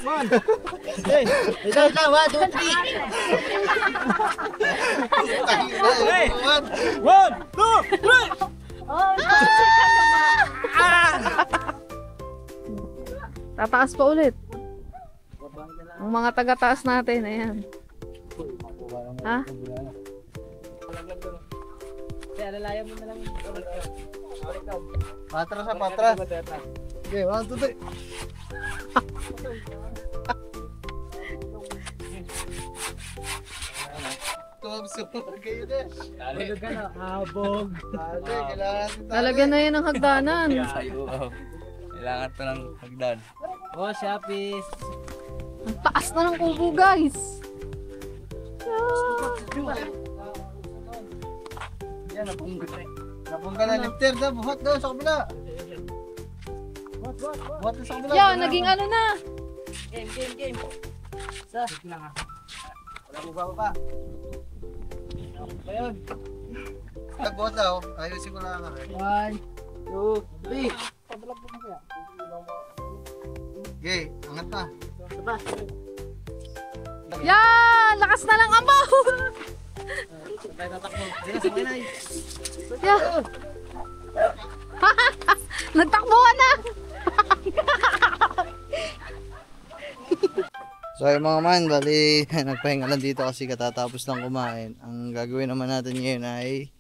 One. Hey, isa lang, 1, 2, 3. Hey, 1, 2, 3. Tataas pa ulit. Ang mga taga-taas natin, ayan. Ha? Alalayan mo na lang. Patras sa patras. Okay, 1, 2, 3. Kayo din. Tulog ka na, habog. Talagyan na yun ng hagdanan. Kailangan to ng hagdan. Oh, Shoppies. Ang taas na ng kubo, guys. Yan, napungga na lifter na, buhat daw sa kabila. Buhat na sa kabila. Yan, naging ano na. Game. Sa. Wala mo ba? Ayun. Buhat daw, ayusin ko lang. 1, 2, 3. Okay, angat pa. Yan, lakas na lang amo. Yan. Nagtakbuhan na. So ay mga man, bali nagpahinga lang dito kasi katatapos lang kumain. Ang gagawin naman natin ngayon ay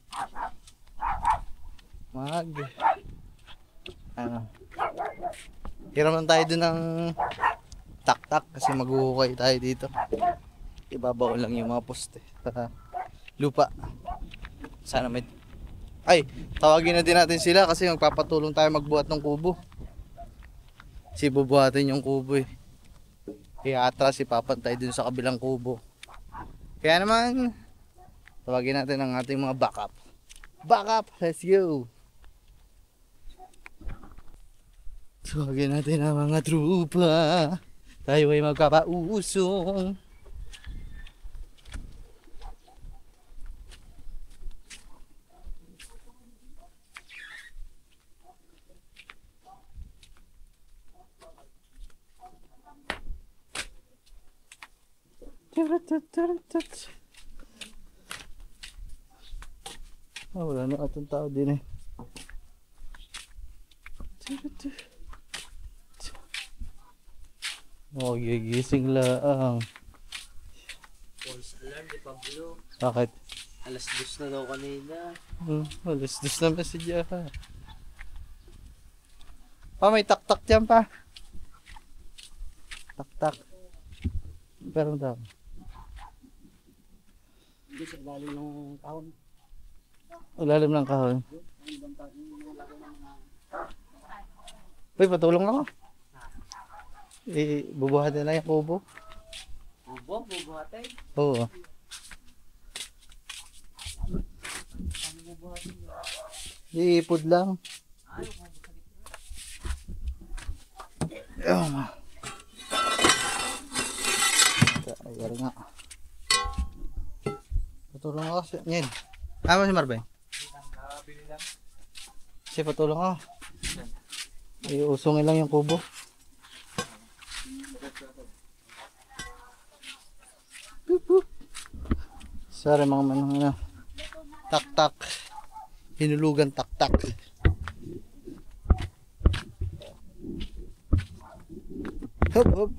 hiram lang tayo dun ng tak-tak kasi maghuhukay tayo dito. Ibabaw lang yung mga poste sa lupa. Sana may tawagin na din natin sila kasi magpapatulong tayo magbuhat ng kubo. Kasi bubuhatin yung kubo eh. Kaya atras ipapantay dun sa kabilang kubo. Kaya naman tawagin natin ang ating mga backup. Let's go. Tawagin natin ang mga trupa. Tayo ay magpapausong. Wala na atong tao din eh. Gigising lang. False alarm, di pa blue. Bakit? Alas 2 na daw kanina. Alas 2 na message ka. May tak-tak dyan pa. Tak-tak. Pero daw. Hindi sa lalim ng kahon. Lalim ng kahon. Uy, patulong ako. Bubuhatin na yung kubo. Bubuhatin? Oo. Iipod lang. Ayan nga. Patulong ako sa yan. Si Marvin? Kasi patulong ako. Iusungin lang yung kubo. Sorry mga manang tak-tak. Hinulugan tak-tak. Hop.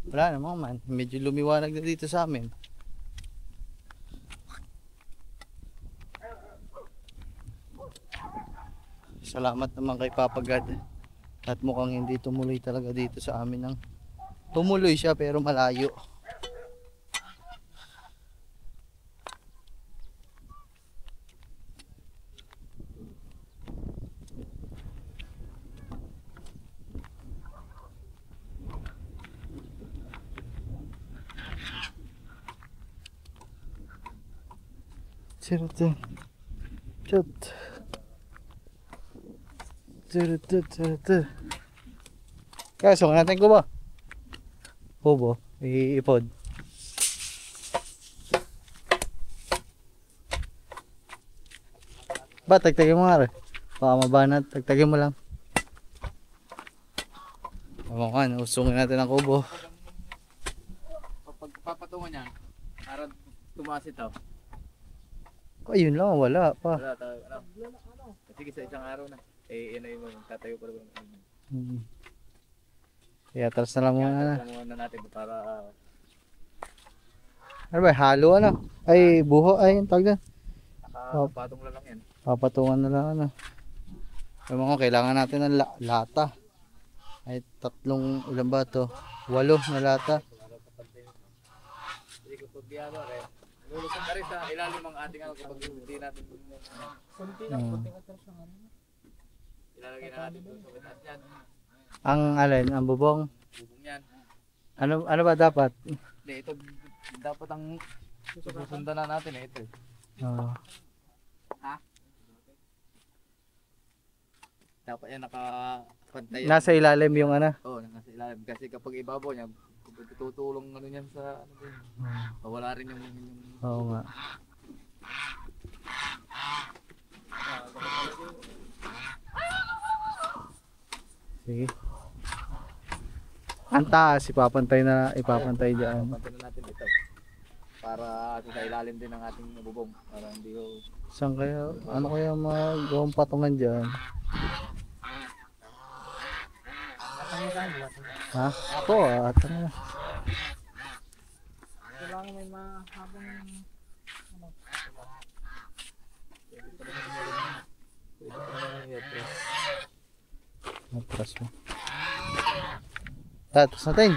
Wala naman man, medyo lumiwanag na dito sa amin. Salamat naman kay Papa God. At mukhang hindi tumuloy talaga dito sa amin. Tumuloy siya pero malayo. Charot. Chot. Charot. Kaya sungan natin kubo. Kubo. Iipod. Ba, tagtagin mo nga rin. Baka mabanat. Tagtagin mo lang. Ewan ka, usungin natin ang kubo. Pag papatungan niya, para tumaas ito. Ayun lang, wala pa. Wala tayo, ano. Sige, sa isang araw na. Yan na yung tatayo pa rin. Kaya atras na lang muna. Muna natin para... Ano ba, halo ano? Ay, buho, ay, yung tawag doon. Nakapatong lang yan. Papatungan na lang ano. Ewan ko, kailangan natin ng lata. Ay, ilan ba to? 8 na lata. Hindi ko pagbiyado rin. Lulusot na rin sa ilalim ang ating ano kapag hindi natin ilalagay na natin doon sa bitas yan. Ang alin, ang bubong. Bubong yan. Ano ba dapat? Hindi, ito dapat ang susundan na natin ito. Oo. Dapat yan nakapantay. Nasa ilalim yung ano. Oo, nasa ilalim. Kasi kapag ibabaw niya, tutulong ano yan sa ano din. Wala rin yung Oo nga. Sige. Ang taas, ipapantay dyan. pantay na natin ito. Para sa ilalim din ng ating bubong. Para hindi ko... Saan kaya, ano kaya magawang patungan dyan? Ha? Ako, atang na. Kailangan may mahabang... Atras mo. Atras natin.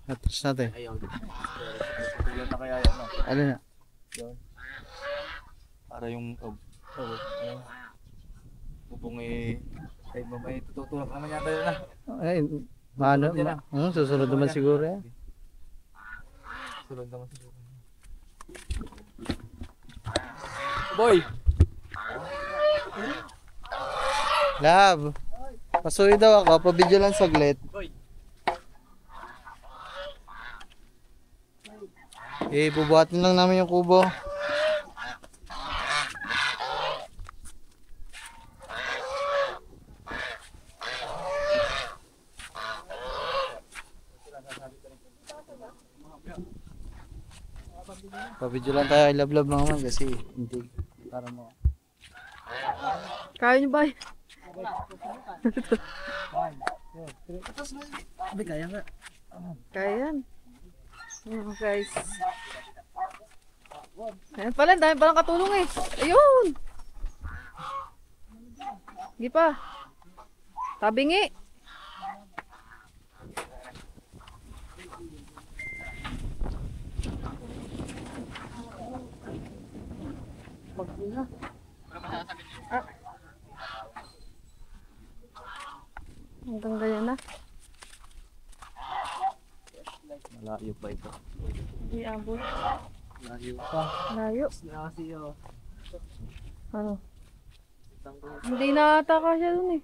Atras natin. Ayaw. Tulad na kaya yan. Ano na? Yun. Para yung bubong ay may tutulak naman yata yun na. Ay, susunod naman siguro yan. Sunod naman siguro. Boy! Love, pasuwi daw ako, pabidyo lang saglit. Boy! Bubuhatin lang namin yung kubo. Pabidyo lang tayo, I love naman kasi hindi para mo. Kaya niyo ba? Abi, kaya nga. Kaya yan. Ayan, guys. Ayan pala, dami palang katulong eh. Ayun! Hindi pa. Tabingi. Hanggang ganyan na. Malayo pa ito. Hindi abot. Malayo pa. Layo. Kasi Ano? Hindi na ata siya dun eh.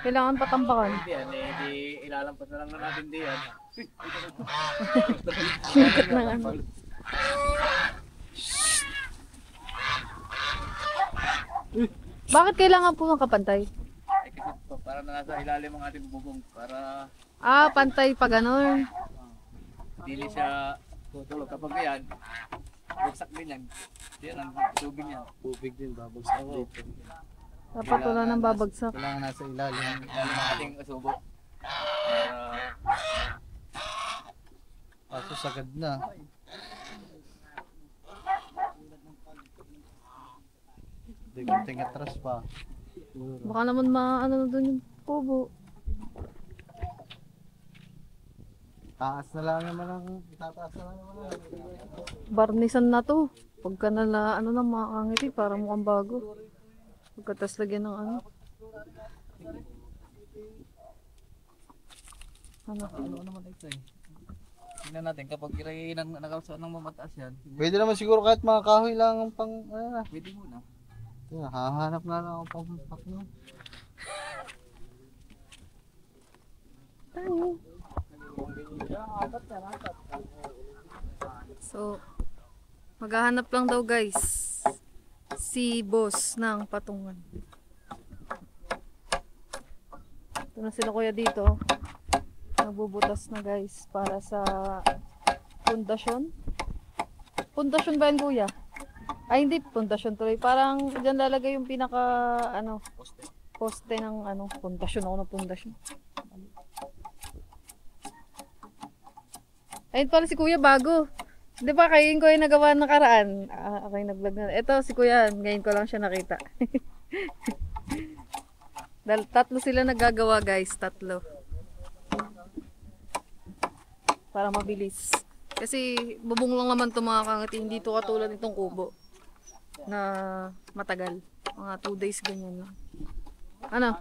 Kailangan patambakan. Hindi yan, hindi ilalampas na lang na natin di yan. Sikat ng ano. Bakit kailangan po ng kapantay? Ay, kasi para na nasa ilalim ang ating bubong. Para Ah, pantay pa ganun. hindi siya tutulog. Kapag yan, buksak din yan. Yan ang tubig niya. Tubig din, babagsak dito. Dapat wala nang babagsak. Kailangan nasa ilalim. Ilalim ang ating subo. Para Kaso sagad na. Hindi konting atras pa. Baka naman maano na dun yung kubo. Taas na lang naman ang itataas na lang naman. Barnisan na to. Pagka nala ano na makakangiti para mukhang bago. Pagkatas lagyan ng ano. Ano? ano naman ito eh. Tingnan natin kapag iray ng nakausa ng mamataas yan. Pwede naman siguro kahit mga kahoy lang ang pang, ano na. Pwede muna. Hahanap nga lang ako pang pack na. So, maghahanap lang daw guys si boss ng patungan. Ito na sila kuya dito. Nagbubutas na guys para sa pundasyon. Pundasyon ba yan kuya? Ay hindi, pundasyon tuloy. Parang dyan lalagay yung pinaka ano, poste ng ano, pundasyon ako ng pundasyon. Ayun pala si kuya bago. Di ba kayo ko yung nagawa ng nakaraan? Ako yung nag-vlog na. Ito si kuya, ngayon ko lang siya nakita. Dahil tatlo sila nagagawa guys, tatlo. Para mabilis. Kasi bubong lang naman ito mga kangati, hindi ito katulad nitong kubo. Na matagal. Mga 2 days ganyan lang. Ano?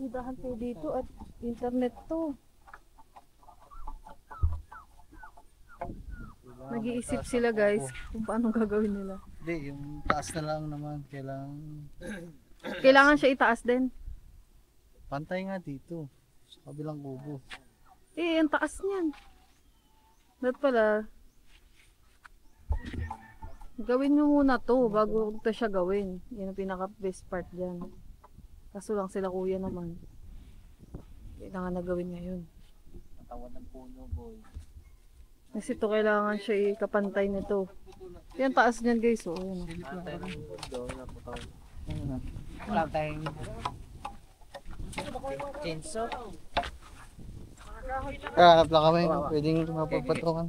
Idahan po dito at internet to. Nag-iisip sila guys kung paano gagawin nila. Hindi, yung taas na lang naman. Kailangan siya itaas din. Pantay nga dito. Sa kabilang kubo. Eh, ang taas niyan. Dapat pala, gawin nyo muna to bago ito siya gawin. Yan ang pinaka best part dyan. Kaso lang sila kuya naman. Kailangan na gawin ngayon. Katawan ng puno boy. Kasi ito kailangan siya ikapantay nito. Yan taas niyan guys. Oh, yan. Antay ng puno na putaw. Ano? Wala tayong chainsaw. Hanap lang kami. Pwedeng mapagpatungan.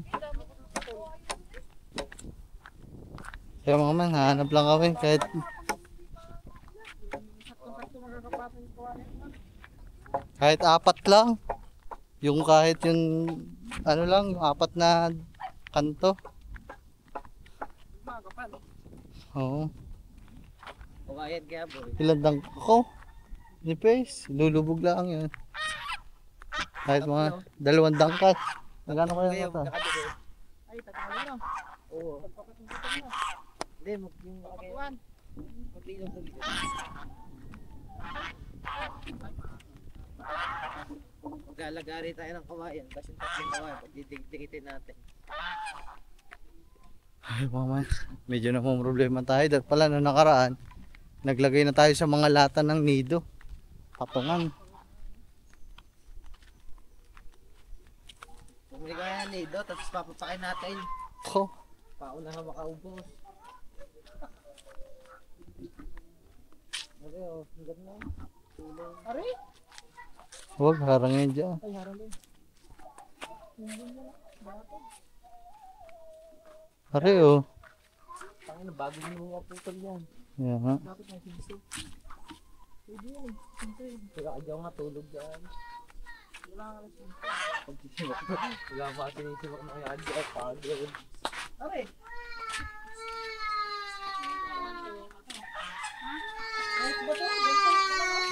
Kaya mga man, hanap lang kami. Kahit apat lang. Kahit yung ano lang, yung 4 na kanto. Oo. Kumayad kaya boy. Ilan dang ako? Ni Pace, lulubog lang yun. Kahit mga 2 dangkal. Nagano kaya nata? Ay, tatalo na. Oo. Hindi, yung pagkatuan. Pagbilog na dito. Maglalagari tayo ng kawayan. Kasi yung kawayan, pagdidikitin natin. Ay mga man, medyo na pong problema tayo. Dahil pala nung nakaraan, naglagay na tayo sa mga lata ng nido. Patungan. Bumili ko yan nido, tapos papapakain natin. Ko. Paunahan makaubos. Okay, oh, hanggang na. Ari? Huwag, harangin dyan. Ay, harang din. Pare oh. Tangin na, bago mo maputol yan. Yan nga. Dapat na sinso. Pwede yan, sinso yun. Kaya ayaw nga tulog dyan. Wala nga lang sinso. Pag-sisimak na, wala pa sinisimak na kaya dyan. Pagod. Ari!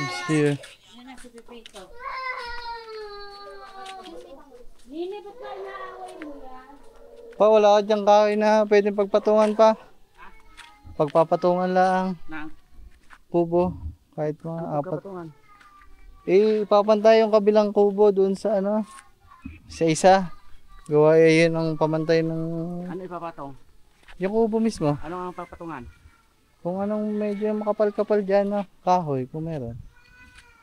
It's here. Nini, ba't na inaaway mo yan? Pa, wala ka dyan kahoy na pwedeng pagpatungan pa. Pagpapatungan lang. Nang? Kubo. Kahit mga 4. Kapatungan. Eh, papantay yung kabilang kubo doon sa ano. Sa isa. Gawa yun ang pamantay ng Ano ipapatong? yung kubo mismo. Ano ang papatungan? Kung anong medyo makapal-kapal dyan na kahoy, kung meron.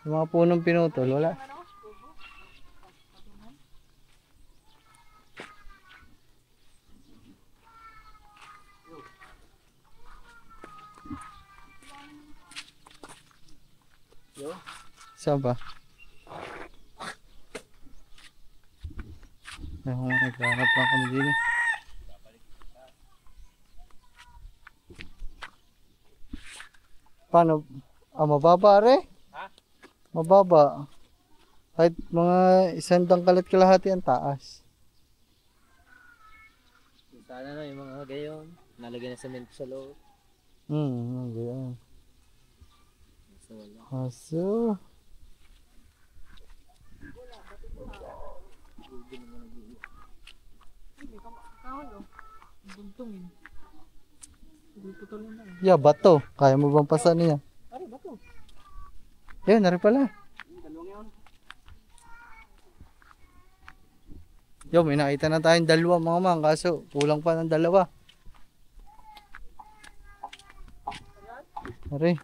Yung mga punong pinutol, wala. Saan ba? Ay, naghanap lang kami din. Paano? Mababa re? Ha? Mababa. Kahit mga 100 kalahati ang taas. Sana na yung mga gayon. Nalagyan na semento sa loob. Ganyan. So, wala. Aso. dugtong eh. Hindi putol na. Yeah, bato. Kaya mo bang pasan niya? Ari, bato. Yan, nari pala. Dalawang yun. Yo, may nakita na tayong dalawa mga mang. Kaso, kulang pa ng dalawa. Nari.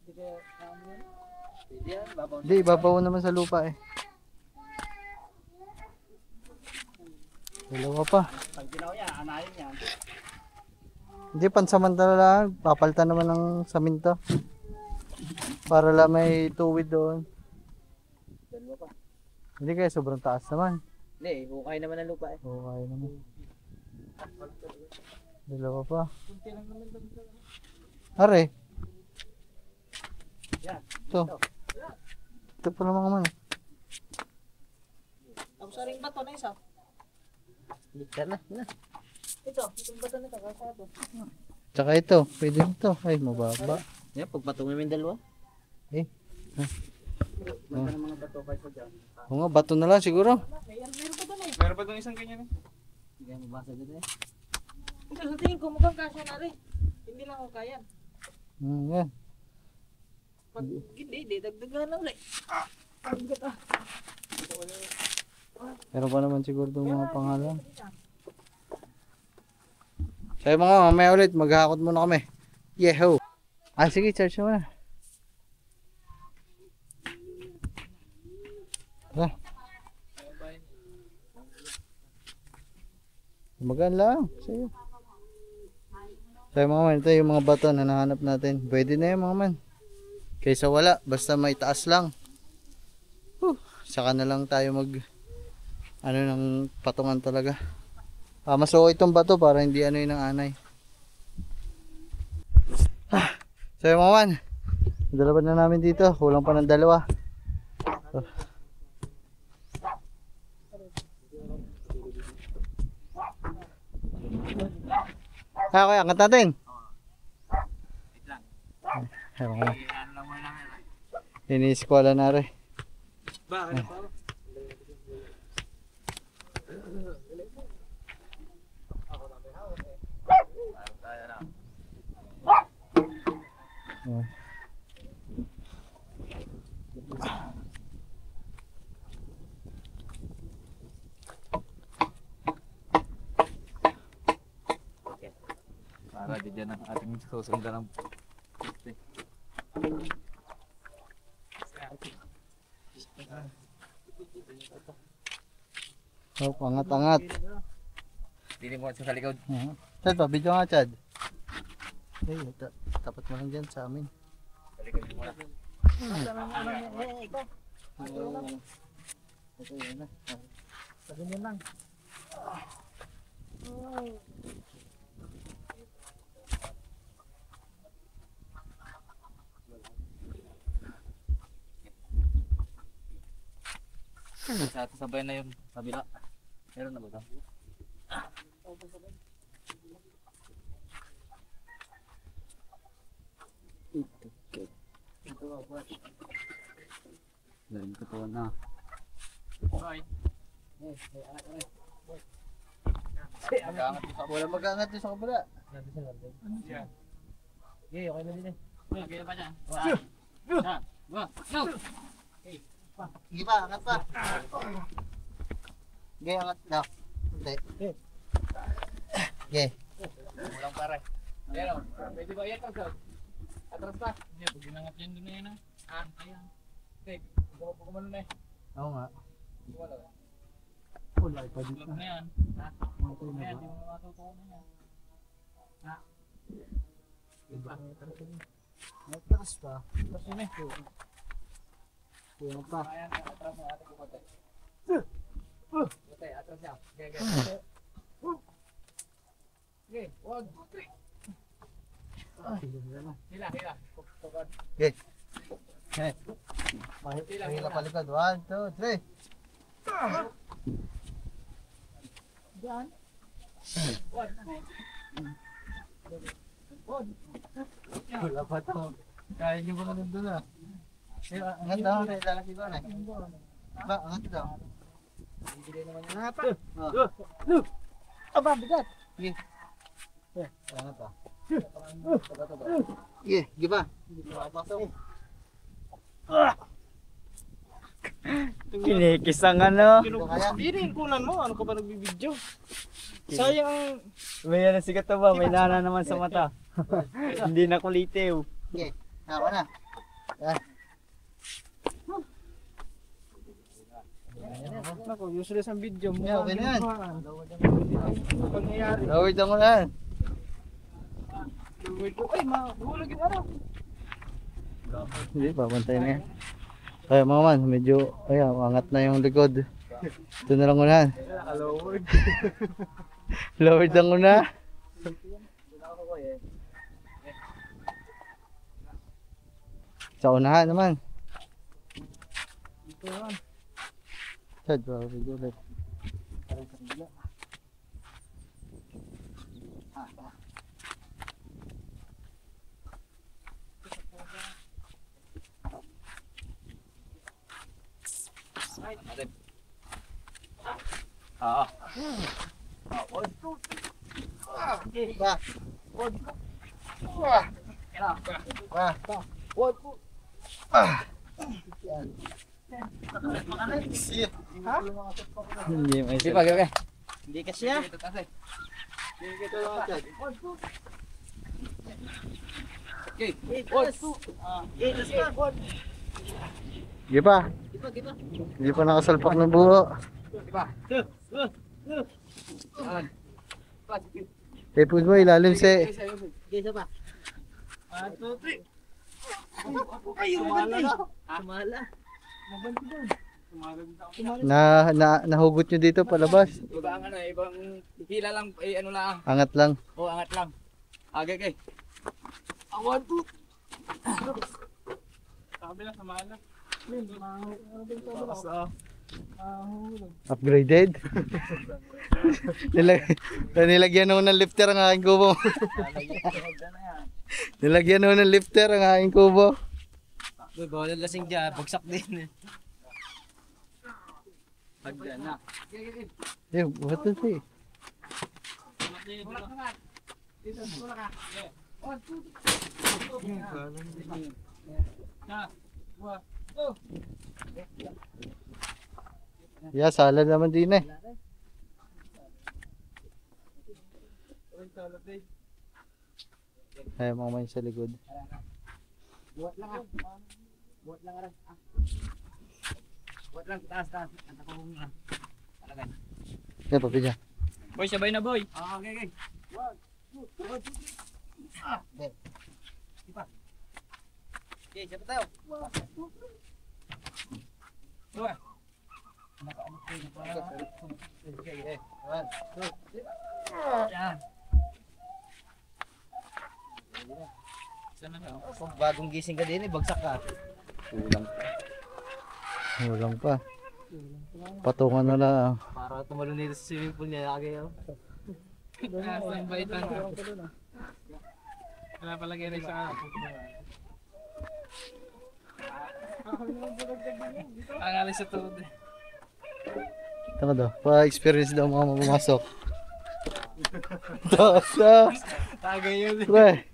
Pwede yan, babaw. Hindi, ibabaw naman sa lupa eh. Dalawa pa. Pag ginaw yan, anayin yan. Hindi, pansamantala lang. Papalitan naman ng saminto. Para lang may tuwid doon. Dalawa pa. Hindi kaya sobrang taas naman. Hindi, hukay naman ang lupa eh. Oo, kaya naman. Dalawa pa. Kunti lang naman doon sa... Are. Yan. Ito. Ito pa naman naman. Tapos aring bato na isa. Lita na. Ito, itong bato na ito, kalsado. Tsaka ito. Pwede ito. Ay, mababa. Yan, pagpatungin mo yung dalawa. Eh. Basta ng mga bato kayo sa dyan. Oo nga, bato na lang siguro. Meron pa doon eh. Meron pa doon isang ganyan eh. Hindi kaya mabasa dyan eh. Ito sa tingin ko mukhang kasya na rin. Hindi lang ako kaya. Yan. Pag hindi, dagdagan na ulit. Ang gata. Meron pa naman siguro itong mga pangalan. Sabi mga mamaya ulit, maghahakot muna kami. Yeho! Ah, sige, charge mo na. Ah. Magaan lang. Sa'yo. Sabi mga man, ito yung mga bato na nahanap natin. Pwede na yun mga man. Kaysa wala, basta may taas lang. Saka na lang tayo mag ng patungan talaga. Mas okay itong bato para hindi ano yun ng anay. So yung mga man, dalawa na namin dito. Kulang pa ng dalawa. Okay, angkat natin. Ay, mga ini-eskwala na rin. Bakit pa? Para di dyan ang ating susundan ng puste. Oh, angat-angat. Dili mo sa likod. Chad pa, video nga Chad. Ay, tapat mo lang dyan sa amin. Sa likod mo muna. Ito yun na. Sabi niyo lang. Sa sabay na yung kabila. Meron na ba ito? Galing ko to na. Wala mag-angat din sa kabila. Okay, okay na din eh. Okay pa dyan. Sige pa, angat pa. Okay, angat na. Hindi. Okay. Walang pare. Pero, pwede ba yan ito? Atras pa. Hindi, pag ginangat yan doon na yan ah. Ayan. Okay, ikaw pa kumano na eh. Oo nga. Wala. Wala pa dito. Tulog na yan. Ha? Okay na Ayan, ba? di mo matutuwa na yan. Ha? Diba? Nagtakas pa. Tapos yun eh. Kuya pa. Ayan, atras na ating kumote. Kumote, atras siya. Okay, okay. Okay, 1, 2, 3. Hila, hila. Tukod. Okay. Okay. Mahila pa likod. 1, 2, 3. Diyan. Wala pa to. Kaya nyo ba na nandun ah? Angat daw. Lalaki ko na. Ba, angat daw. Nga pa. Aba, bigat. Sige, giba. Kinikis ang ano. Hindi, kunan mo. Ano ka ba nagbibidyo? Sayang. May ano sigat ba? May nana naman sa mata. Hindi na kulitiw. Sige, ako na. Naku, useless ang video mo. Yeah, okay na yan. Pangyayari. Lowered ako na. Ay, mahulog yung ano. Hindi, papantay na yan. Kaya mga man, medyo, ayan, angat na yung likod. Ito na lang unahan. Lowered. Lowered ang una. Sa unahan naman. Sad, baka video ulit. Oo. Ba? Hindi may Di ba, gabi? Hindi kasi yan. Okay. Di pa. Di pa nakasalpak ng buho. Tipod mo ilalim si... Nahugot nyo dito palabas. Iba ang ano, ibang hila lang, ano lang. Angat lang. Oo, angat lang. Okay. Awan po. Sabi lang, samahan lang. Upgraded. Nilagyan mo ng lifter ang aking kubo. Nilagyan mo ng lifter ang aking kubo. Uy, bawal ang lasing dyan. Bagsak din. Hagdan na. Eh, what is it? Yeah, salad naman din eh. Ay, mga man sa likod. Buat lang. Buat lang, taas. Ang takong lang. Talagan. Yan, papi dyan. Boy, sabay na boy. Okay. Okay, siya pa tayo. Kung bagong gising ka din, bagsak ka. Kulang pa. Patungan na lang. Para tumalon nito sa swimming pool niya. Kagayaw. Ang baitan. Wala palagay rin sa ang alis sa tuhod eh. Tama daw, pa-experience daw mga pumasok. Tasa! Tagay yun eh. Pre!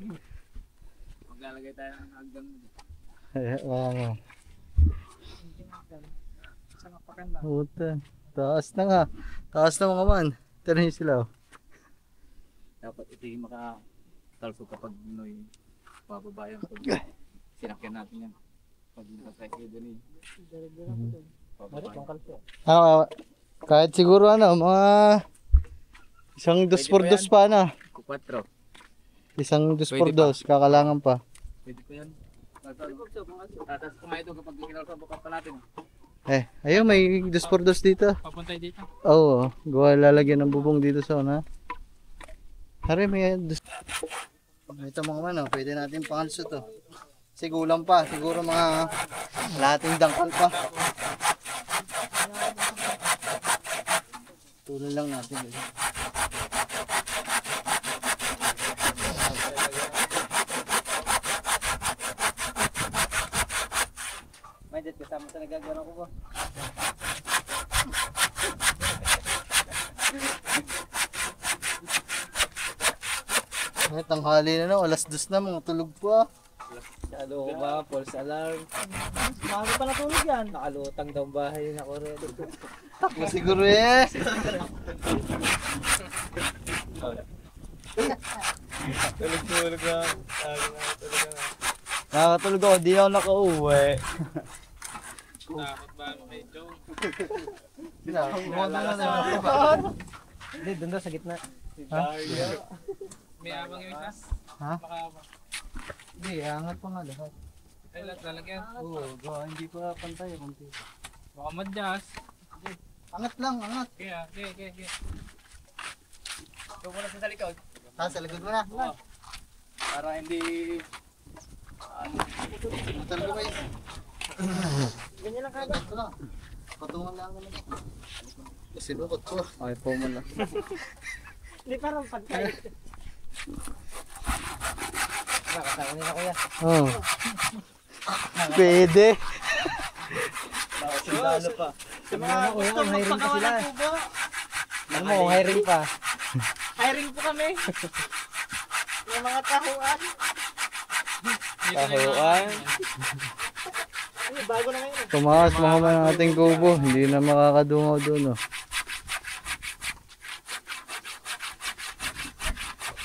Maglalagay tayo ng hagdan mo. Sa kapakan lang. Puta. Taas na nga. Taas na mga man. Tanahin sila oh. Dapat ito yung makatalso kapag pababayan pag sinakyan natin yan. Pag nakasakay doon Kahit siguro mga isang 2x2 pa na. 4. Isang 2x2 kakalangan pa. Pwede ko yan. Tatas kumain ito kapag kinalsabukan pa natin. Ayun may 2x2 dito. Papuntay dito. Oo, gawa lalagyan ng bubong dito sa una. Hari may ito mga man, pwede natin pangalso to. Sigulang pa, siguro mga lahating dangkal pa. Tuloy lang natin. May dito kasama sa nagagawa ko ba? Ay, tanghali na no, alas 2 na, mga tulog pa. Ano ko ba? False alarm. Bago pa natulog yan. Nakalutang daw ang bahay na ko rin. Takbo siguro eh. Tulog na. Nakakatulog ako, di ako nakauwi. Takot ba ano kay Joe? Hindi, doon daw sa gitna. May abang yung isa? Ha? Baka abang. Hindi, angat pa nga lahat. Ay, lahat lalagyan. Oo, hindi pa pantay. Kunti. Baka madyas. Angat lang, angat. Kaya, kaya. Ito muna sa likod. Sa likod mo na. Para hindi... Matal ko guys. Ganyan lang kagad. Ito lang. Patungan lang naman. Sinukot ko. Okay po mo lang. Hindi parang pagkain. Nakasama nila kuya. Oo. Pwede. Sundalo pa. Sa mga gustong magpagawa ng tubo, Ano mo, hiring pa. hiring po kami. Yung mga tahuan. Tahuan. Ano, bago na ngayon. Tumakas mga man ang ating kubo. Hindi na makakadungaw doon. Oh.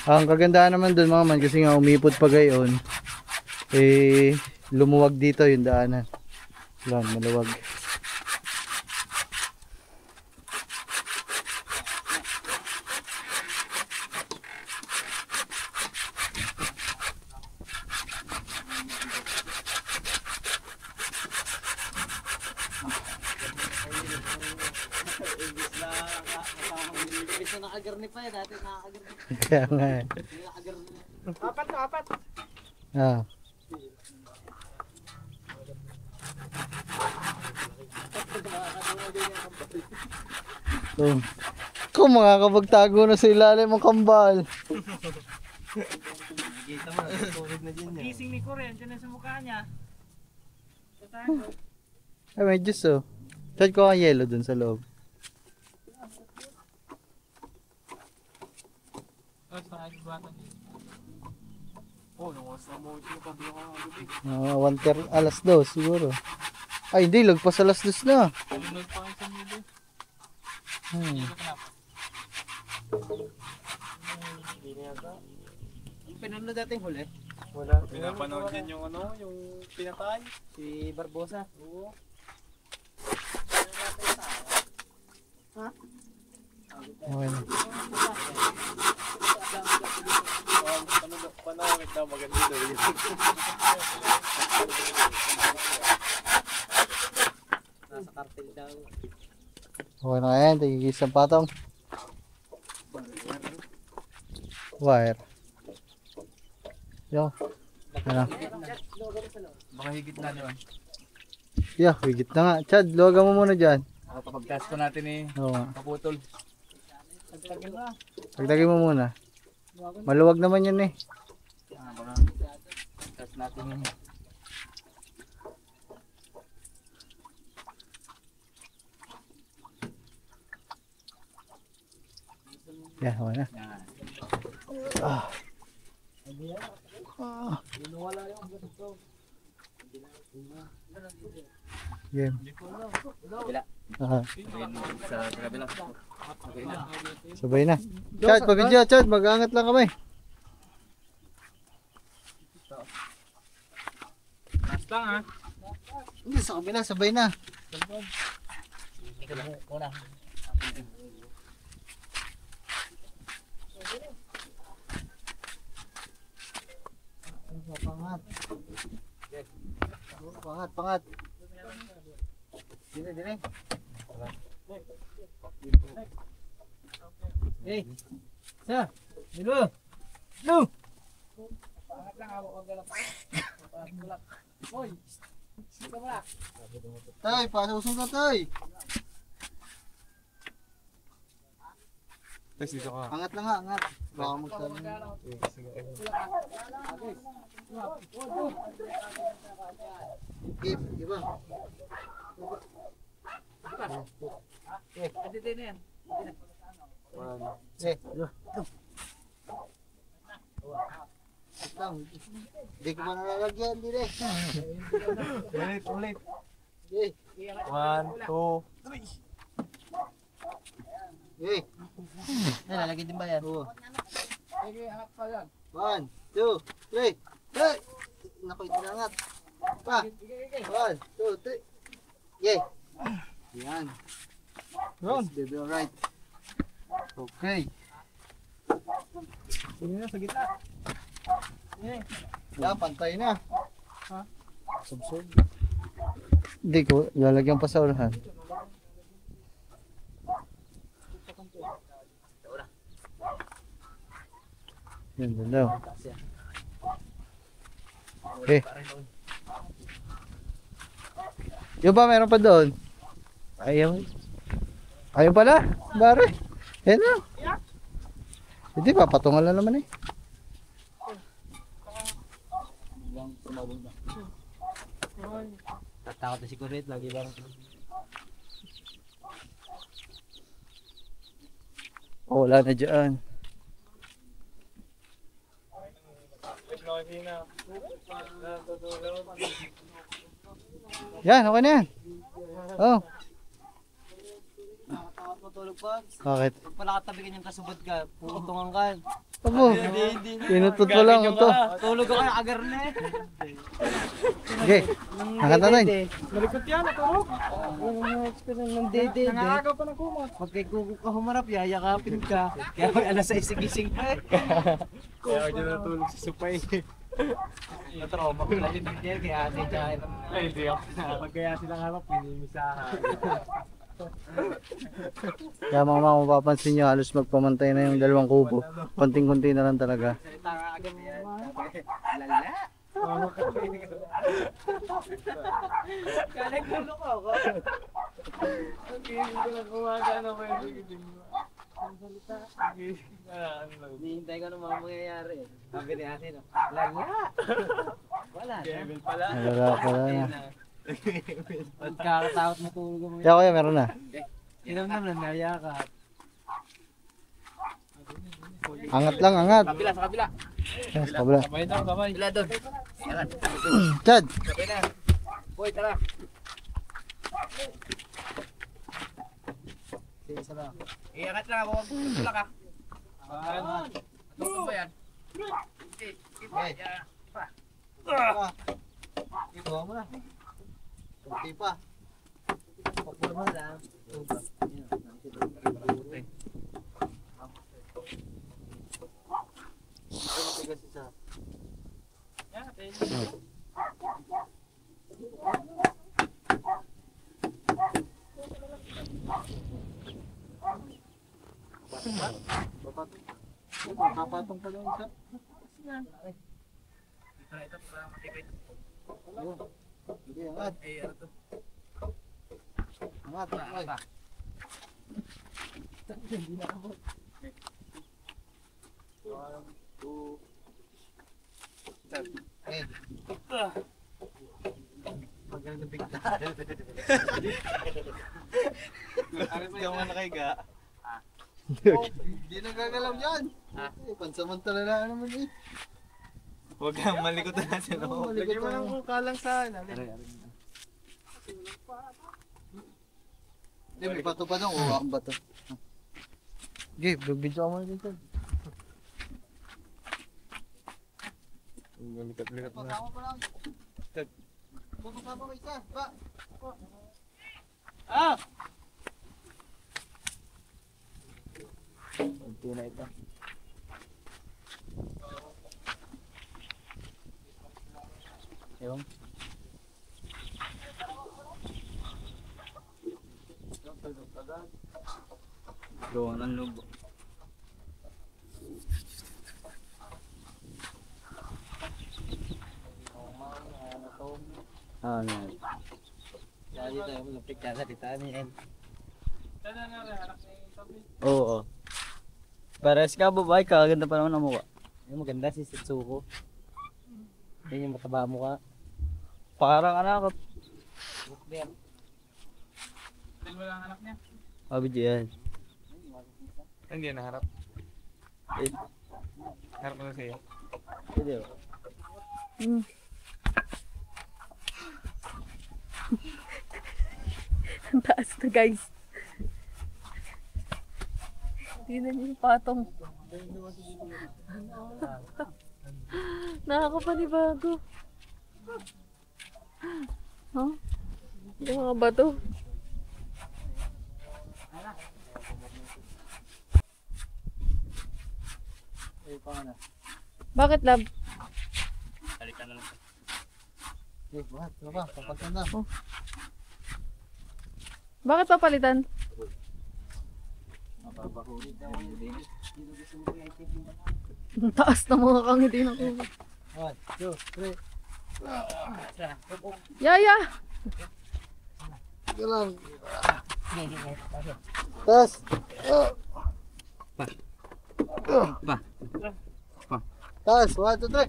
Ang kagandahan naman doon mga man kasi nga umipot pa gayon. Eh, lumuwag dito yung daanan. Yan, maluwag. Bisa nakagarni pa eh, dati nakakagarni. Kaya nga eh. Apat na, apat. Ah. So, kung makakapagtago na sa ilalim ng kambal. Nakikita mo, natutulog na din yan. Gising ni Korean, dyan na sa mukha niya. Ay, may juice oh. Charge ko ang yellow dun sa loob. Oh, sa aking bata niya. Oh, nung oras na mo, sinapabi ako ng gabi. Alas 2 siguro. Ay, hindi. Lagpas alas 2 na. Sunod pa kayo sa mundo. Hmm. Pinanood dating huli. Wala. Pinapanood din yung ano, yung pinatay. Si Barbosa. Oo. Okay na. Panawag na maganda daw yun. Nasa kartel daw. Okay na yan. Tigigis ang patong. Wire. Yo. Ano? Baka higit na naman. Yeah, higit na nga. Chad, luwagan mo muna dyan. Kapag test ko natin eh, Oo nga. kaputol. Pagtagin mo muna. Maluwag naman yun eh. Baka test natin yun. Yeah, okay na. Yan. Game. Kabila. Aha. Ayun, sa kabila. Okay na. Sabay na. Chad, pabidyo. Chad, mag-aangat lang kami. Last lang ha. Hindi, sa kabila. Sabay na. Una. Pangat. Pangat, pangat. Dine, dine. Hey! Sa! Milo! No! Pangat lang ako kung galap. Hoy! Sika mo na. Tay, pasusong ka, tay. Test dito ka. Angat lang nga, angat. Baka magsabi. Keep, iba. Ate din yan. Eh, Hindi ko man nalalagyan, hindi rin. Ulit. Okay. 1, 2, 3. Okay. Lalagyan din ba yan? Oo. Sige, angat pa yan. 1, 2, 3. Hey! Naku, itinangat. Pa. 1, 2, 3. Yay! Yan. Yun. Yes, baby, alright. Okay. Sige na, sa gitna. Yan, pantay na. Ha? Subsub. Hindi ko, lalagyan pa sa ulahan. Yan, yan daw. Okay. Yung ba, meron pa doon? Ayaw. Ayaw pala, bare. Yan na. Hindi pa, patungan lang naman eh. Tatakot na si Kurit, lagi lang. Oh, wala na dyan. Yan, okay na yan. Oh, Nakakatawa matulog pa. bakit? Pag pala katabi kanyang kasubad ka, pupuntungan ka. Abo, inutot mo lang ito. Tulog ako yung agar na eh. Okay, nakatanay. Malikot yan, natulog. Ng dede. Nangagaw pa ng kumot. Pag kay Kuko ka humarap, yayakapin ka. Kaya may alas 6 gising ka eh. Kaya ako dyan natulog sa supay. Natrauma ko lang yung dede, kaya ate tsaka Ay, hindi ako. Pag kaya silang harap, pinimisahan. Kaya mga mapapansin nyo, halos magpamantay na yung dalawang kubo. Konting-konti na lang talaga. salita ka agad yan. Lala. Kala gulo ko ako. Hindi ko lang kumagana ko yung gigising mo. Ang salita. Hinihintay ko nung mga mangyayari. Sabi ni ate, no? Lala. Wala na. Kevin pala. Nalala pala na. Pagkakatakot matulog mo. Kaya kuya, meron na. Inom naman, nayakap. Angat lang, angat. Kabila, sa kabila. Yes, kabila. Kamay daw, kamay. Kabila doon. Yan. Chad! Sabay na. Boy, tara. Sige, isa lang. Iangat lang ako. Tulak ka. Matulog ba yan? Okay. Okay. Yan. Ito mo na. Kunti pa. Pagpuro mo lang. Matigas isa. Papatong pa lang isa. Ito, para matibay. Hindi, angat. Eh, ano to? Angat. Ay. Okay. Magaling na bigta. Hindi ako nakaiga. Hindi nagagalaw yan. Pansamantala na naman eh. Huwag kang malikot na natin. Lagyan mo lang kung kalang saan. Hindi, may bato pa doon. Uwa ang bato. Okay, video ka muna dito. Malikot-likot na. Tama pa lang. Bubukama mo isa. Ba? Kunti na ito. Ewan. Gawa ng lubo. Ano? Lagi tayo malapit ka sa titanin. Oo. Pares ka babae ka, ganda pa naman ang mukha. Yung maganda si Setsuko. Yan yung mataba mo ka. Parang anak ko. Bukber. Dahil wala ang anak niya. Sabi yan. Hindi naharap. Harap ko sa'yo. Mm. Ang taas na guys. Tingnan niyo yung patong. Nakakapanibago. Huh? Yung mga bato. Bakit lab? Balikan na lang. Eh, bakit? Ano ba? Papagtan na. Bakit papalitan? Ang taas na mga kangiti ng kubo. 1, 2, 3. Yaya! Ito lang. Tas. Tas, 1, 2, 3.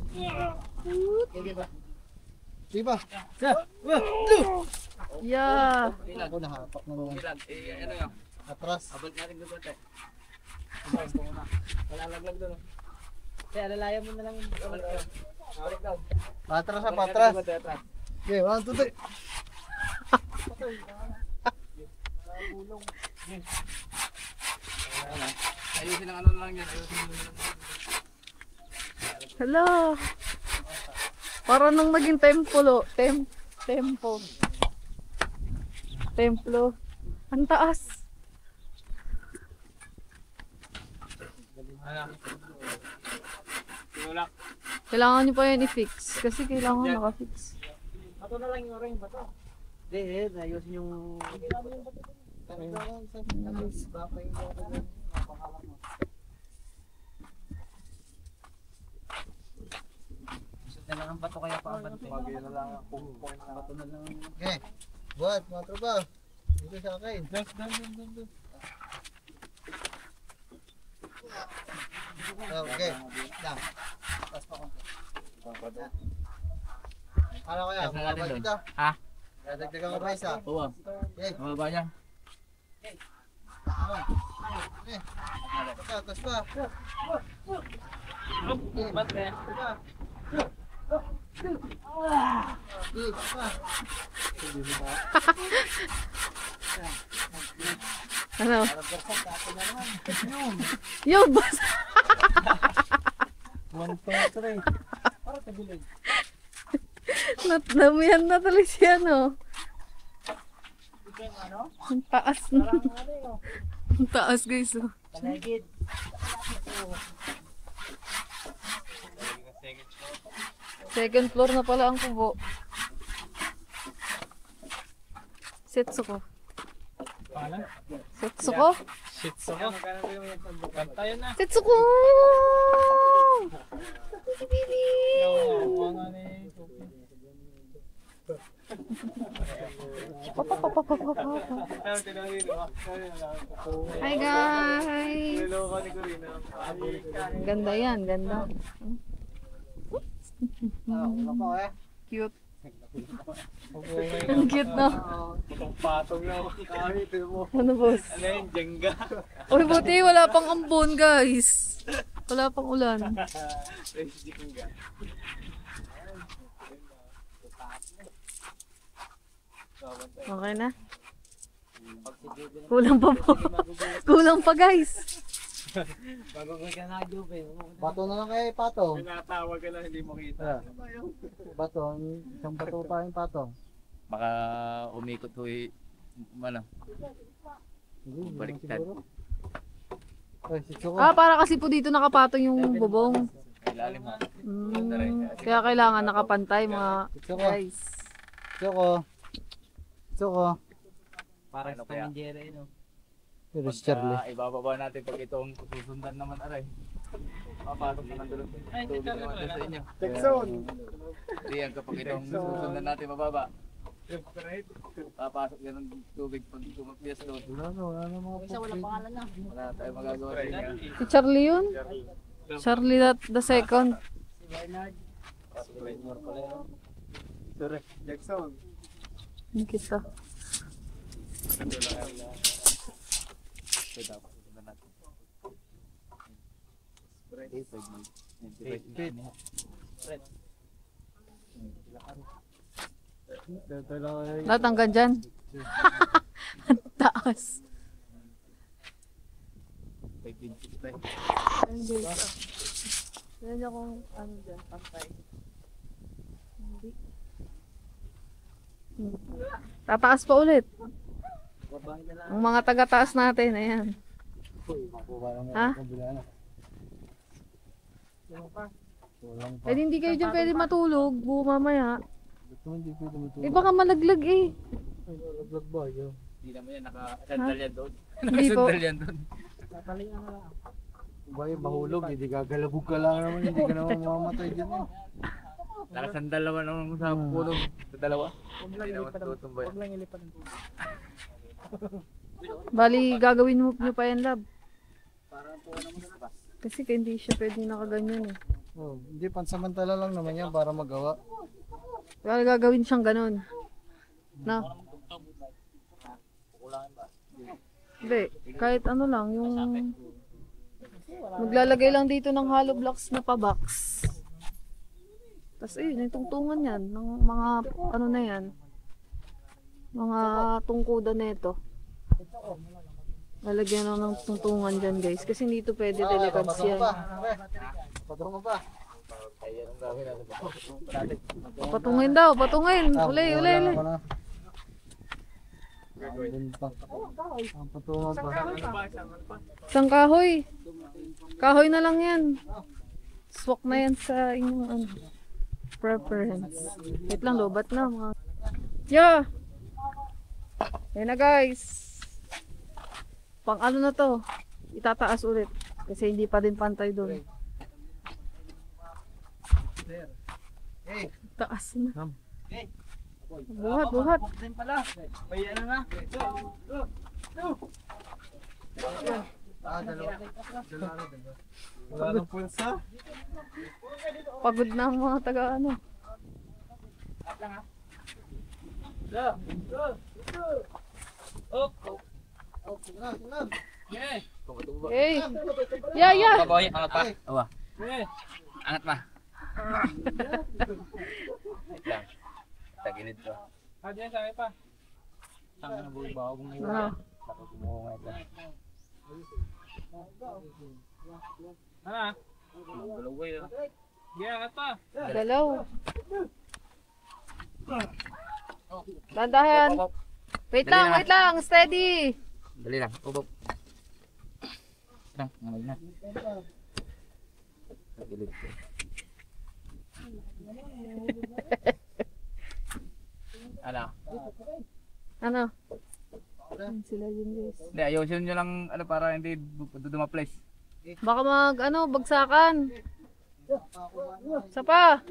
Diba? Yeah! Ako nahapak na naman. Ilan? Eh, ano yun? Atras. Abot natin doon bate. Wala laglag doon. Kaya alalayan mo na lang. Balik daw. Patras na, patras. Bate, atras. Okay, 1, 2, 3. Ayusin ang ano na lang yan. Ayusin mo na lang. Hala! Para nang naging templo. Templo. Ang taas. Ano? Sinulak. Kailangan nyo pa yan i-fix. Kasi kailangan naka-fix. Bato na lang yung orange bato. Hindi, ayusin yung... Gusto na lang ang bato kaya pa ang bato. Bagay na lang. Pumupong na. Bato na lang. Okay. Buhat, mga tropa. Dito sa akin. Okay. Lang. Tapos pa konti. Ano kaya? Tapos na natin Mababa doon. dito. Ha? Dadagdagan ko pa isa. Oo. Okay. Mababa niya. Okay. Tapos pa. Ba't eh? Ano? Yung basta. 1.3. Para tabilig. Natnamihan na tuloy siya, no? Ang taas na. Ang taas, guys. Oh. Palagid. Second floor na pala ang kubo. Setsuko. Pangalan? Setsuko? Shitsuko. Kantayan na. Setsuko! Hi guys! Ganda yan, ganda. Ano pa eh? Cute. Ang cute na. Patong na. Kahit mo. Ano boss? Ano yun? Jenga. Uy, buti wala pang ambon guys. Wala pang ulan. Jenga. Okay na? Kulang pa po. Kulang pa guys. Bago ka na Juve. Bato na lang kay Patong. Pinatawag ka lang, hindi mo kita. Bato, isang bato pa yung Patong. Baka umikot ko ano. Hindi, hindi Baliktad. siguro. Ay, Setsuko. Ah, para kasi po dito nakapatong yung bubong. Ilalim mo. Kaya kailangan nakapantay mga Setsuko. guys. Setsuko. Setsuko. Parang Ano sa kaya? Tom and Jerry, no? Pero si Charlie. Ibababa natin pag itong susundan naman aray. Papasok naman doon. Tubig naman doon sa inyo. Texon. Hindi yan kapag itong susundan natin mababa. Papasok yan ng tubig pag tumagpiyas doon. Wala na mga puti. Wala tayong magagawa rin yan. Si Charlie yun? Charlie the second. Jackson. Ang kita. Ito dapat susundan natin. Lahat hanggang dyan. Ang taas. Ayun guys. Yan niya kung ano dyan, pantay. Hindi. Tataas pa ulit. Ang mga taga-taas natin, ayan. Ha? Eh hindi kayo dyan pwede matulog, buo mamaya. Eh baka malaglag eh. Laglag ba yun? Hindi naman yan, naka-sandal yan doon. Hindi po. Naka-sandal yan doon. Ba yung mahulog, hindi gagalabog ka lang naman, hindi ka naman mamamatay dyan eh. Naka-sandal naman ang sa puno. Sa dalawa. Hindi naman tutumbay. Bali, gagawin mo nyo pa yan, lab. Kasi hindi siya pwede nakaganyan eh. Oh, hindi, pansamantala lang naman yan para magawa. Kaya gagawin siyang ganun. Na? Hindi, kahit ano lang, yung maglalagay lang dito ng hollow blocks na pa-box. Tapos ayun, yung tungtungan yan, ng mga ano na yan, mga tungkudan nito. Lalagyan lang ng tungtungan dyan guys, kasi hindi ito pwede telecads yan. Patro mo pa. Patungin daw, patungin. Uli. Doon pa. Ang patungan pa. Isang kahoy. Kahoy na lang yan. Swak na yan sa inyong ano, preference. Wait lang, lobat na mga. Yeah! Ayan na guys. Pang ano na to, itataas ulit. Kasi hindi pa din pantay doon. Taas na. Buhat. May ano na. Dalawa. Wala nang pulsa. Pagod na ang mga taga ano. Hey! Yeah! Babawi, angat pa. Awa. Angat pa. Wait lang. Tagilid to. Diyan, sabi pa. Saan ka nabuhi ba ako ngayon? Ano? Nakakumuha nga ito. Ano? Galaw ko yun. Yeah, angat pa. Galaw. Dandahan. Wait lang. Steady. Dali lang. Ubok. Lang, ngamay na. Tagilid ko. Ano? Ayan sila yun guys. Hindi, ayusin nyo lang ano, para hindi dumaples. Baka bagsakan. Isa pa.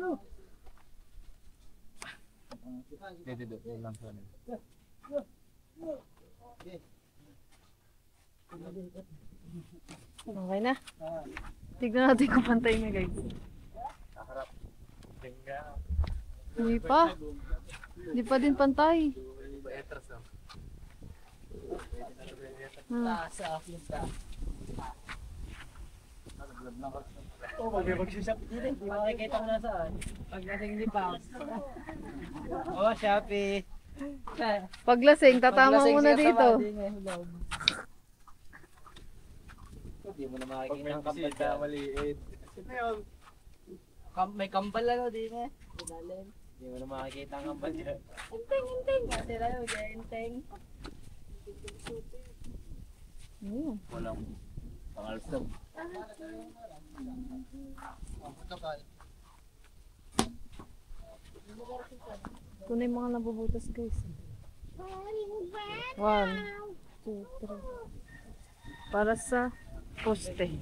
Dito lang sa ano. Okay na. Tignan natin kung pantay na guys. Hindi pa. Hindi pa din pantay. Makikita ko na saan. Pag lasing hindi pa. Oh, Shopee. Paglasing, tatama muna dito. Hindi mo na makikita ang kambal ka. Maliit. May kambal ano, di mo. Hindi mo na makikita ang kambal niya. Inteng. Sila yun, inteng. Walang pangalsam. Ito na yung mga nabubutas guys. 1, 2, 3. Para sa poste.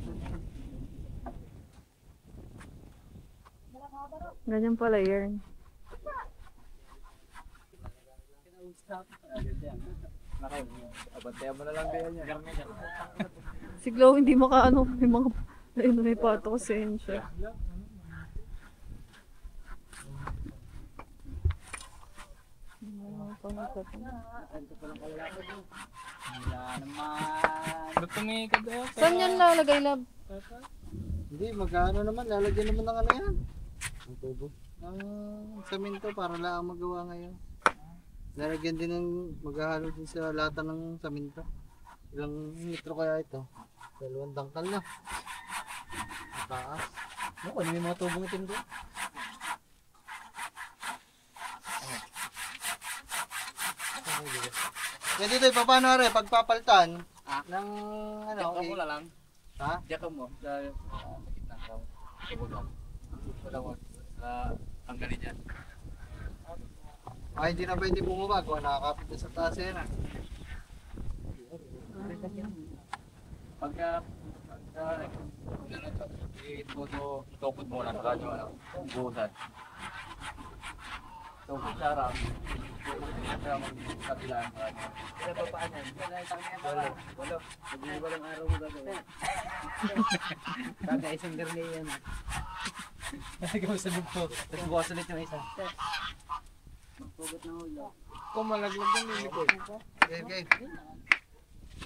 Ganyan pala yarn. Abantayan mo na lang din yan. Si Glow hindi makaano, may mga ayun, may pato ko siya. Ba't tumikad eh? Saan yan lalagay, lab? Hindi, magkano naman, lalagyan naman ng ano yan. Ang tubo. Ang saminto para lang ang magawa ngayon. Lalagyan din ng maghahalo din sa lata ng saminto. Ilang litro kaya ito? 2 dangkal na. Mataas. Ano, ano yung mga tubong itim doon? Yan dito, paano rin, pagpapaltan ng ano, Diyak mo na lang. ha? Diyak mo. Sa gitna ka. Tubugan. Wala mo. Tanggalin yan. Ay, hindi na pwede bumaba kung nakakapit na sa taas yan. Pagka itukod mo lang radyo ano, buhusan. Tukod sa ram. Kaya magkabilaan ka. Kaya pa paanan? Walo. Hindi walang araw mo gagawin. Kada isang garne yan. Nagawin sa lugpo. Tapos bukas ulit yung isa. Pugot na ulo. Kung malaglag ng lilikod. Okay, okay.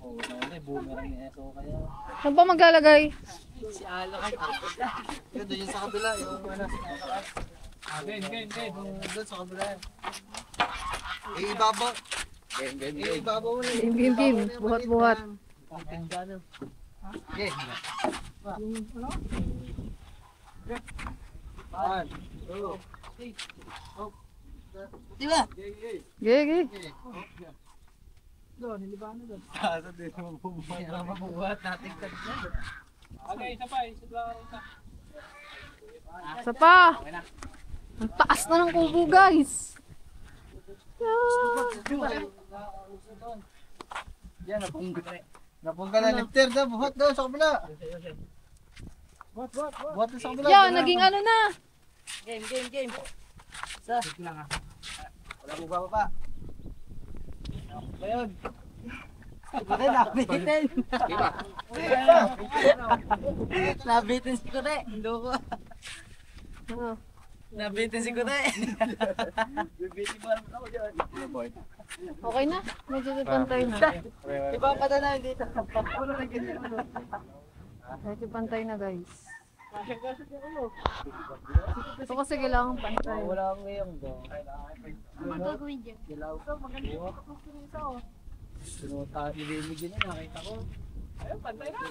Oo, wala eh. Boomerang ni Eso kaya. Saan pa maglalagay? Si Alo kay Yun, doon yung sa kabila. Yung ano. Game. Doon sa kabila yan. Ibabaw. Ibabaw mo na. Game. Buhat. Okay. One, two, three. Oh. Diba? Gigi. Kaya mabubuhat natin kanina. Okay, isa pa. Isa lang. Isa pa. Ang taas na ng kubo, guys. Yan, napungga na lifter na. Buhat daw sa kabila. Buhat na sa kabila. Yan, naging ano na. Game. Wala mo ba? Ayun. Kure, nabitin. Nabitin si Kure. Loko. Ano? Nabitin si Kure. Okay na. Medyo pantay na. Iba pa na namin dito. Medyo pantay na, guys. Ito kasi kailangan pantay. Wala akong ngayong go. Ibibigyan niya, nakita ko.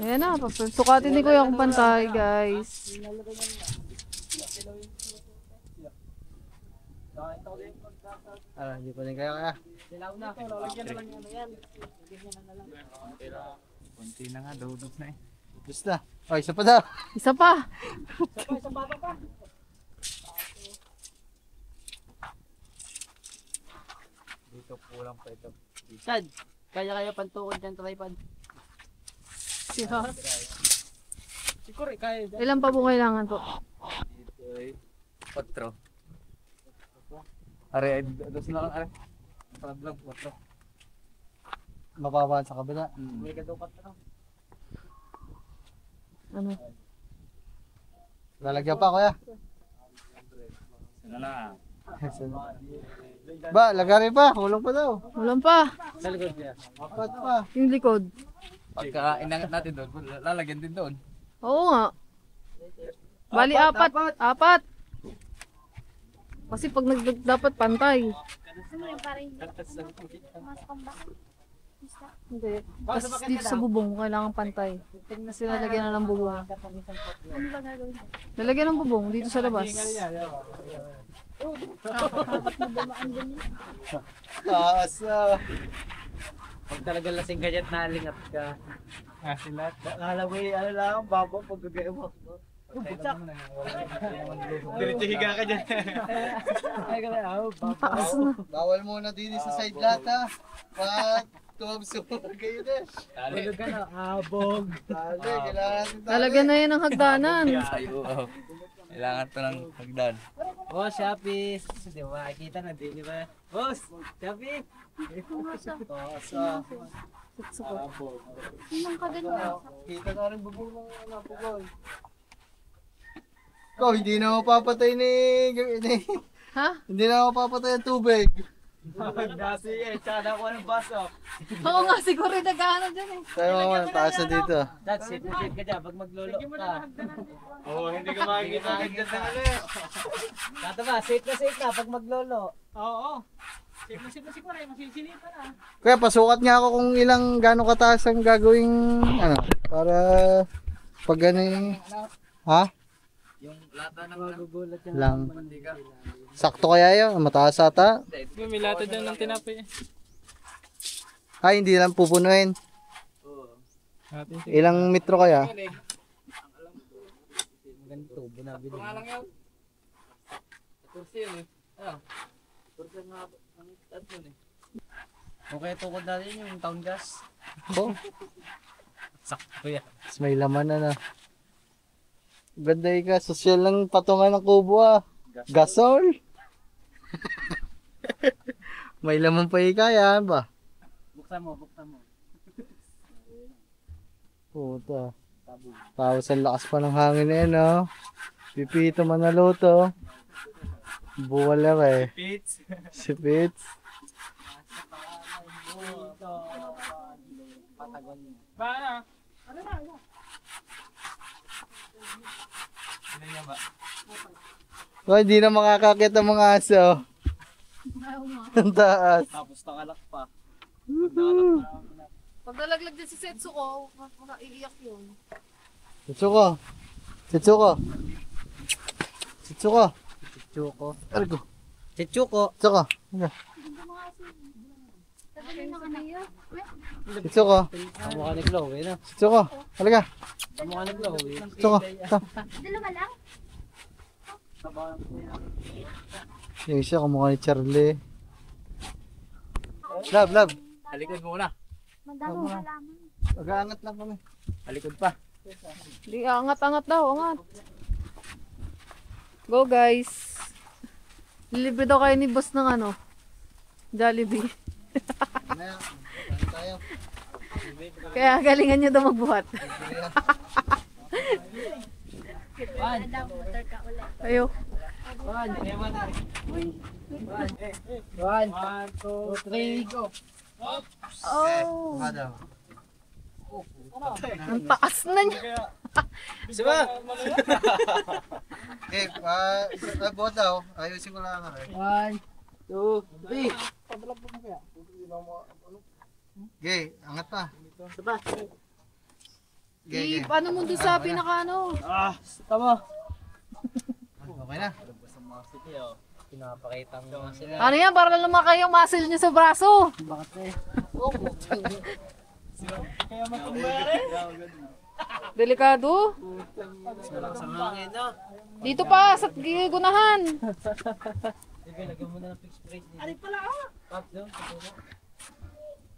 Ayan na. Sukatin ni Kuya kung pantay, guys. Hindi pa rin kaya. Silaw na. Lalagyan na lang yung ano yan. Kunti na nga, dudot na eh. Gusto na. O, isa pa daw. Isa pa. Isang bata pa. Dito kulang pa ito. Sad, kaya pantukod dyan tripod. Siya. Si Kure, kaya dyan. Ilan pa po kailangan po? Dito ay 4. Are, dos na lang, are. Vlog, 4. Mababa sa kabila. May kadupat na. Ano? Lalagyan pa, kuya. Sana na. Ba, lagari pa. Kulong pa daw. Walang pa. Sa likod niya. Apat pa. Yung likod. Pagka inangat natin doon, lalagyan din doon. Oo nga. Bali, apat. Kasi pag dapat pantay. Hindi. Kasi dito sa bubong, kailangan pantay. Kasi lalagyan na ng bubong. Lalagyan ng bubong dito sa labas. Taas na. Pag talaga lasing ka dyan, nalingat ka. Sila. Akala mo yung ano lang, babo pag gagawin mo. Butsak! Diretso higa ka dyan. Ay, kaya, Ang taas na. Bawal muna din sa side lata. Pat, tumsur kayo din. tulog ka na, abog. Tali, kailangan natin tali. Lalagyan na yan ng hagdanan. Sayo. Kailangan to ng hagdan. Boss, Shopee. Di ba, makikita na din, di ba? Boss, Shopee. Kita na rin bubong ng napugol. Ikaw, hindi na mapapatay ni... Ha? Hindi na mapapatay ang tubig. Nasi eh, tsaka nakuha ng baso. Oo nga, siguro yung nag-ano dyan eh. Tayo mama, taas na dito. Dad, safe na safe ka dyan pag maglolo ka. Oo, hindi ka makikita agad na Tato ba, safe na pag maglolo. Oo. Sip na siguro, masisilipan na. Kaya pasukat nga ako kung ilang gano'ng kataas ang gagawing ano, para pag ano yung, ha? Yung lata ng Magugulat yan. Lang. Sakto kaya yun? Mataas ata? May lata dyan ng tinapay. Ay, hindi lang pupunuin. Ilang metro kaya? Ganito, binabili. Pangalang yun. Kursi yun eh. Ano? Kursi nga ang tatlo eh. Okay, tukod natin yung town gas. Oh, Sakto yan. mas may laman na na. Ganda ka, social lang patungan ng kubo ah. Gasol. May laman pa kaya ba? Buksan mo. Puta. Tapos ang lakas pa ng hangin na yan, oh. Pipito Manaluto. Buwala ka eh. Pits. Si Pits. Patagon. Paano? Oh, hindi na makakakit ang mga aso. Ang taas. Tapos nakalak pa. Pag nalaglag din si Setsuko, iiyak yun. Sitsuko. Sitsuko. Sitsuko. Chuko. Argo. Chuko. Sitsuko. Sitsuko. Ang mukha ni Chloe, no? Sitsuko. Halika. Ang mukha ni Chloe. Sitsuko. Ito. Dalawa lang? Yung isa kumukha ni Charlie. Love. Halikod muna. Madaming halaman. Mag-aangat lang kami. Halikod pa. Di, angat daw, angat. Go guys. Lilibre daw kayo ni boss ng ano, Jollibee. Mamaya, saan tayo? Kaya galingan nyo daw magbuhat. Madam, motor ka ulit. Ayo. 1, 2, 3, go! Oh, Madam. ang taas na niya. Siba! Okay, buhat daw. Ayusin ko lang ako. 1, 2, 3. Okay, angat pa. Siba! Okay. Paano mo doon sa pinaka ano? Tama! Okay na. Pinapakita mo nga sila. Ano yan? Para lang lumaki yung muscle niya sa braso. Bakit eh? Delikado. Malakas ang hangin, no? Dito pa, sa gunahan. Sige, lagyan mo na ng fixed plate dito. Ari pala ah! Pop doon, sa puno.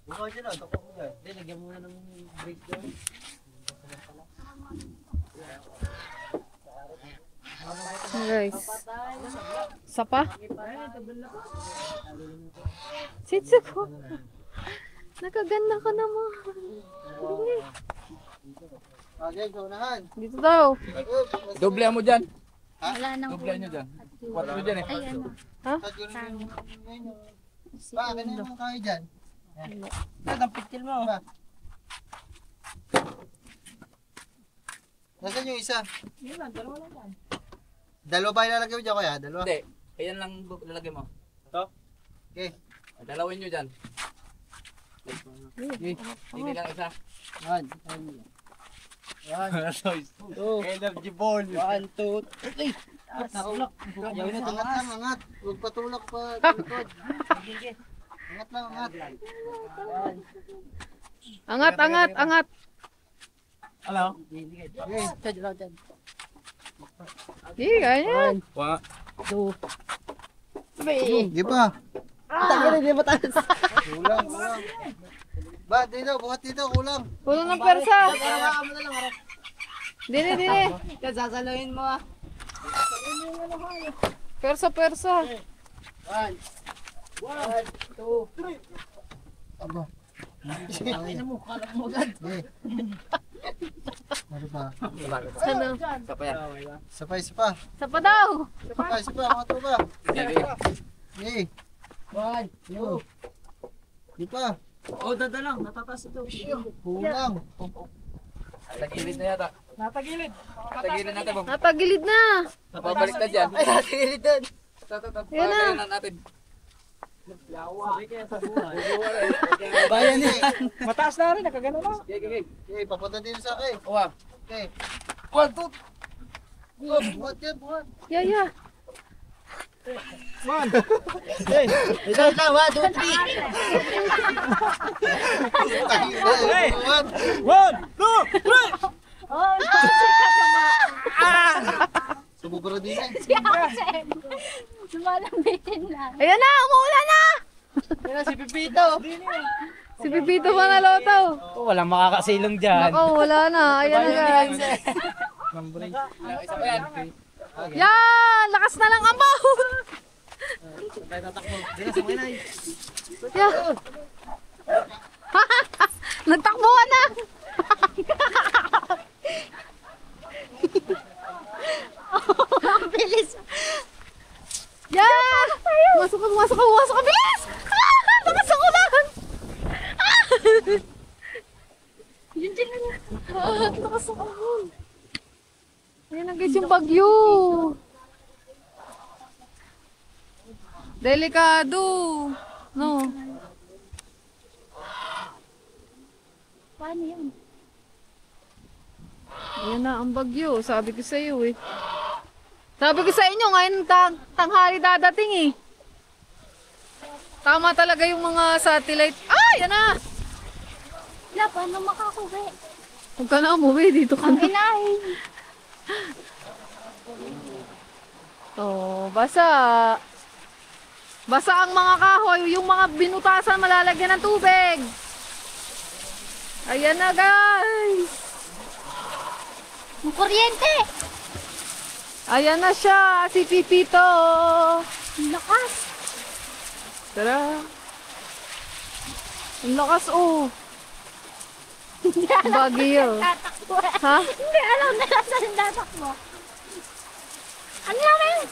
Buka dyan ah, takot mo dyan. Hindi, lagyan mo na ng brake doon. Guys. Sapa. Sitsuko. Nakaganda ka naman. Okay, gawnahan. Dito daw. Doble mo dyan. Wala nang Doble nyo dyan. 4 dyan eh. Ay, ano? Ba, akin na naman kayo dyan. Dad, ang piktil mo. Ba? Nasaan yung isa? Dalawa ba ilalagay mo dyan kaya? Dalawa? Hindi. Ayan lang lalagay mo. Ito? Okay. Dalawin nyo dyan. Hindi lang isa. 1, 2, energy ball. 1, 2, 3. Nakulak. Ayaw na Angat lang, angat. Huwag patulak pa. Tulikod. Angat lang, angat. Angat. Ano? Okay. Hindi, ganyan. 2, Di pa. Tagal hindi matalas. Kulang. Ba, dito, buhat dito, kulang. Puno ng persa. Hawakan mo na lang, harap. Dini. Dad, sasaluhin mo ah. Persa. 1, 2, 3. Aba. Ay na mo, kalak mo agad. Eh. Ano pa? Ano? Isa pa yan. Isa pa. Sapa daw. Isa pa, mga tropa. Hindi. Eh. One, two. Di pa. Oh, dada lang. Natataas ito. Kulang. Tagilid na yata. Natagilid. Tagilid natin, Bob. Natagilid na. Babalik na dyan. Ay, natagilid doon. Yan na. Pagkainan natin. Sabi kaya sa buhay. Bayan yan. Mataas na rin. Nakagano na. Okay, okay. Okay, papunta din sa akin. Uwa. Okay. 1, 2. Buhat yan, buhat. Yeah. Ito na, 1, 2, 3. Buhat. 1, 2, 3! Oh, sikat naman. Sumubra din eh. Si Ate. Lumalambitin na. Ayan na, umuulan na! Yan na si Pipito. Si Pipito Manaloto. Oh, walang makakasilong dyan. Ako, wala na. Ayan na guys. Isa pa yan. Yan! Lakas na lang ambaw! Diyan na sa kinay. Yan! Nagtakbuhan na! Ang bilis. Yan! Pumasok ka! Bilis! Ah! Lakas ang ulan! Yun din na. Lakas ang ulan. Ayan na guys yung bagyo. Delikado. No. Paano yun? Ayan na ang bagyo. Sabi ko sa iyo eh. Sabi ko sa inyo ngayon tanghali dadating eh. Tama talaga yung mga satellite. Ah, yan na. Wala, paano makakuwi? Huwag ka na umuwi. Dito ka Ang na. inahin. Oh, basa. Basa ang mga kahoy. Yung mga binutasan malalagyan ng tubig. Ayan na guys. Ang kuryente. Ayan na siya. Si Pipito. Ang lakas. Tara. Ang lakas oh. Bagyo. Tatakbo. Ha? Hindi alam na saan tatakbo. Ang lakas.